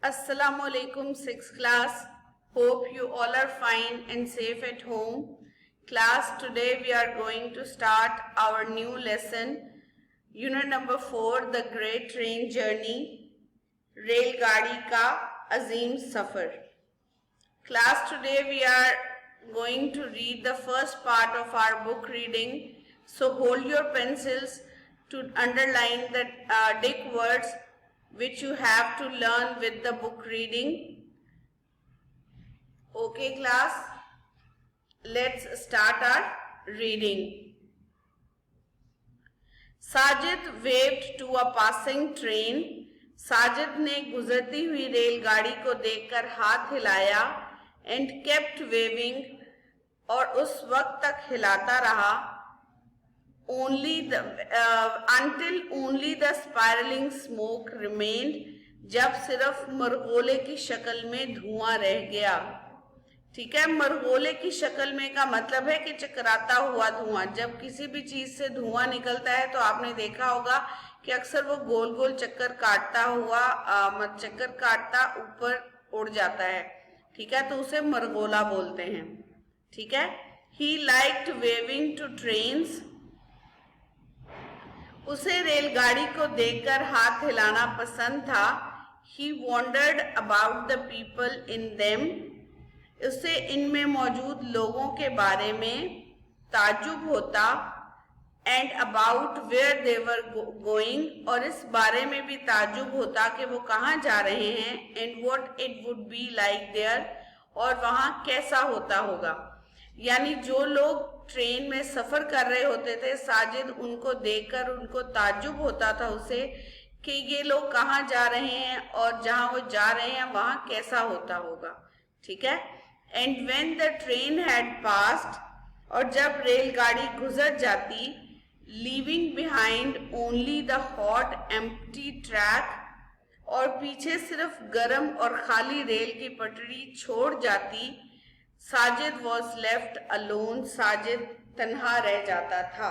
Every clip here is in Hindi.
Assalamu alaikum, 6th class. Hope you all are fine and safe at home. Class, today we are going to start our new lesson. Unit number 4, The Great Train Journey. Railgadi ka Azim Safar. Class, today we are going to read the first part of our book reading. So hold your pencils to underline the dick words which you have to learn with the book reading. Okay class, let's start our reading. Sajid waved to a passing train. Sajid ने गुजरती हुई रेलगाड़ी को देखकर हाथ हिलाया and kept waving और उस वक्त तक हिलाता रहा until only the spiraling smoke remained, जब सिर्फ मरगोले की शक्ल में धुआं रह गया. ठीक है, मरगोले की शक्ल में का मतलब है कि चकराता हुआ धुआं. जब किसी भी चीज से धुआं निकलता है तो आपने देखा होगा कि अक्सर वो गोल गोल चक्कर काटता ऊपर उड़ जाता है. ठीक है, तो उसे मरगोला बोलते हैं. ठीक है, he liked waving to trains. उसे रेलगाड़ी को देखकर हाथ हिलाना पसंद था. He wondered about the people in them. उसे इनमें मौजूद लोगों के बारे में ताज्जुब होता. And about where they were going, और इस बारे में भी ताज्जुब होता कि वो कहाँ जा रहे हैं. And what it would be like there, और वहाँ कैसा होता होगा. यानी जो लोग ट्रेन में सफर कर रहे होते थे, साजिद उनको देखकर उनको ताज्जुब होता था उसे कि ये लोग कहाँ जा रहे हैं और जहाँ वो जा रहे हैं वहाँ कैसा होता होगा. ठीक है. And when the train had passed, और जब रेलगाड़ी गुजर जाती, leaving behind only the hot empty track, और पीछे सिर्फ गर्म और खाली रेल की पटरी छोड़ जाती, Sajid was left alone. Sajid तन्हा रह जाता था.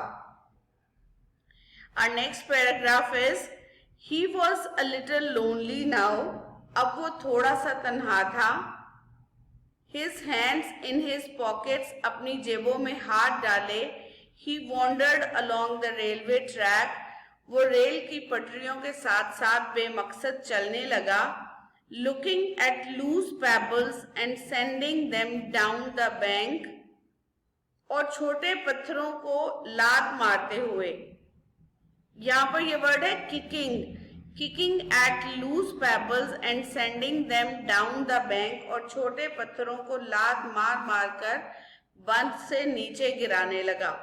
Our next paragraph is, he was a little lonely now. अब वो थोड़ा सा तन्हा था. His hands in his pockets, अपनी जेबों में हाथ डाले. He wandered along the railway track. वो रेल की पटरियों के साथ साथ बेमकसद चलने लगा. Looking at loose pebbles and sending them down the bank, और छोटे पत्थरों को लात मारते हुए. यहाँ पर ये वर्ड है kicking at loose pebbles and sending them down the bank, और छोटे पत्थरों को लात मार मार कर बंध से नीचे गिराने लगा.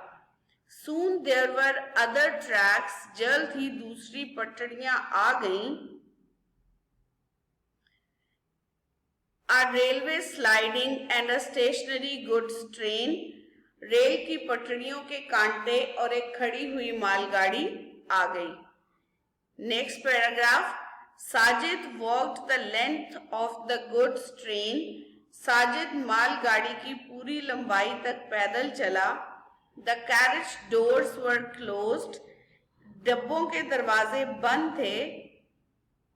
Soon there were other tracks. जल्द ही दूसरी पटरियां आ गईं. A railway sliding and a stationary goods train. Rail की पटरियों के कांटे और एक खड़ी हुई मालगाड़ी आ गई. Next paragraph. Sajid walked the length of the goods train. Sajid मालगाड़ी की पूरी लंबाई तक पैदल चला. The carriage doors were closed. डब्बों के दरवाजे बंद थे.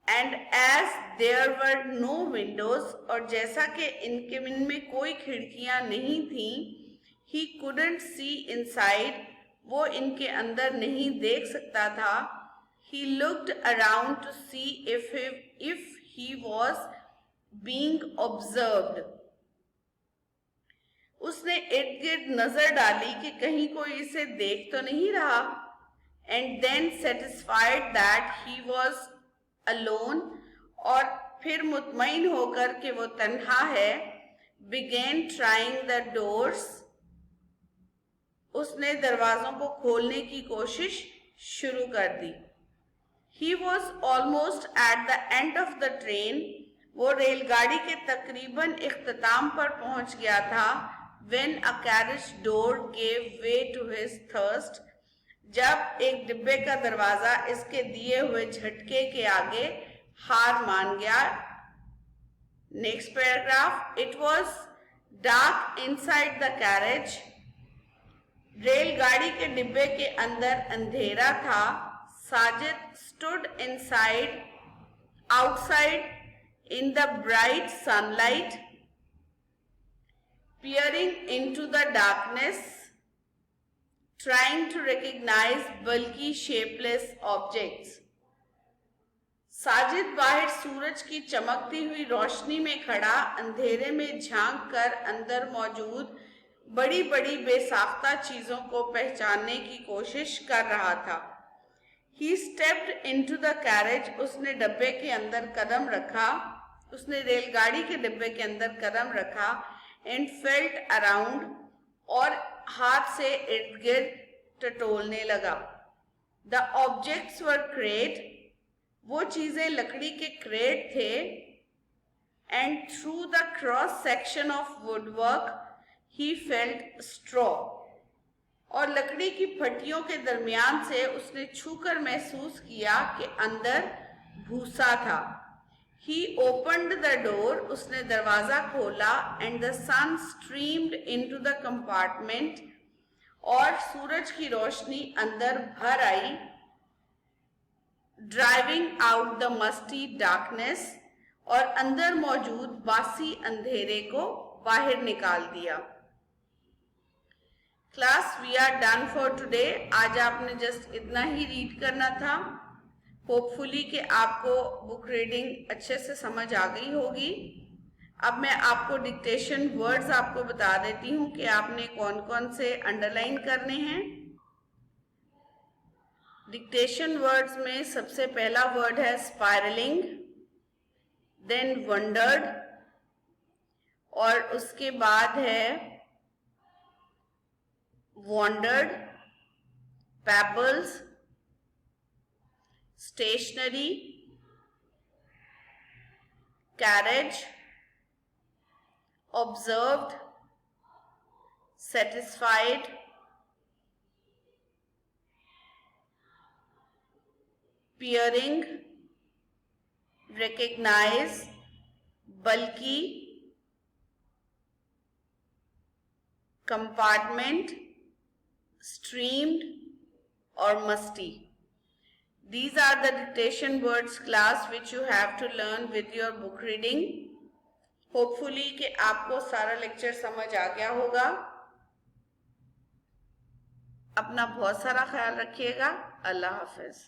And as there were no windows, और जैसा कि इनमें कोई खिड़कियां नहीं थी, ही कुडंट सी इनसाइड, वो इनके अंदर नहीं देख सकता था. He looked around two see if he was being observed. उसने इर्द गिर्द नजर डाली कि कहीं कोई इसे देख तो नहीं रहा. And then satisfied that he was alone, और फिर मुतमईन होकर कि वो तन्हा है, बिगेन ट्राइंग द डोर्स, उसने दरवाजों को खोलने की कोशिश शुरू कर दी. He was almost at the end of the train. वो रेलगाड़ी के तकरीबन इख्तिताम पर पहुंच गया था. When a carriage door gave way to his thirst, जब एक डिब्बे का दरवाजा इसके दिए हुए झटके के आगे हार मान गया. Next paragraph. It was dark inside the carriage. रेलगाड़ी के डिब्बे के अंदर अंधेरा था. Sajid stood outside in the bright sunlight, peering into the darkness, trying to recognize bulky shapeless objects. Sajid बाहर सूरज की चमकती हुई रोशनी में खड़ा अंधेरे में झांक कर अंदर मौजूद बड़ी बड़ी बेसाख्ता चीजों को पहचानने की कोशिश कर रहा था. He stepped into the carriage. उसने डब्बे के अंदर कदम रखा, उसने रेलगाड़ी के डिब्बे के अंदर कदम रखा. And felt around, और हाथ से इर्द गिर्द टटोलने लगा. The objects were crate. वो चीजें लकड़ी के क्रेट थे. And through the cross section of woodwork he felt straw. और लकड़ी की फटियों के दरमियान से उसने छूकर महसूस किया कि अंदर भूसा था. He opened the door. उसने दरवाजा खोला. And the sun streamed into the compartment. और सूरज की रोशनी अंदर भर आई. Driving out the musty darkness. और अंदर मौजूद बासी अंधेरे को बाहर निकाल दिया. Class, we are done for today. आज आपने जस्ट इतना ही रीड करना था. होपफुली कि आपको बुक रीडिंग अच्छे से समझ आ गई होगी. अब मैं आपको डिक्टेशन वर्ड्स आपको बता देती हूँ कि आपने कौन कौन से अंडरलाइन करने हैं. डिक्टेशन वर्ड्स में सबसे पहला वर्ड है स्पायरलिंग, देन वंडर्ड, और उसके बाद है wandered, pebbles, stationery, carriage, observed, satisfied, peering, recognize, bulky, compartment, streamed, or musty. These are the dictation words, class, which you have to learn with your book reading. Hopefully कि आपको सारा लेक्चर समझ आ गया होगा. अपना बहुत सारा ख्याल रखिएगा. अल्लाह हाफिज.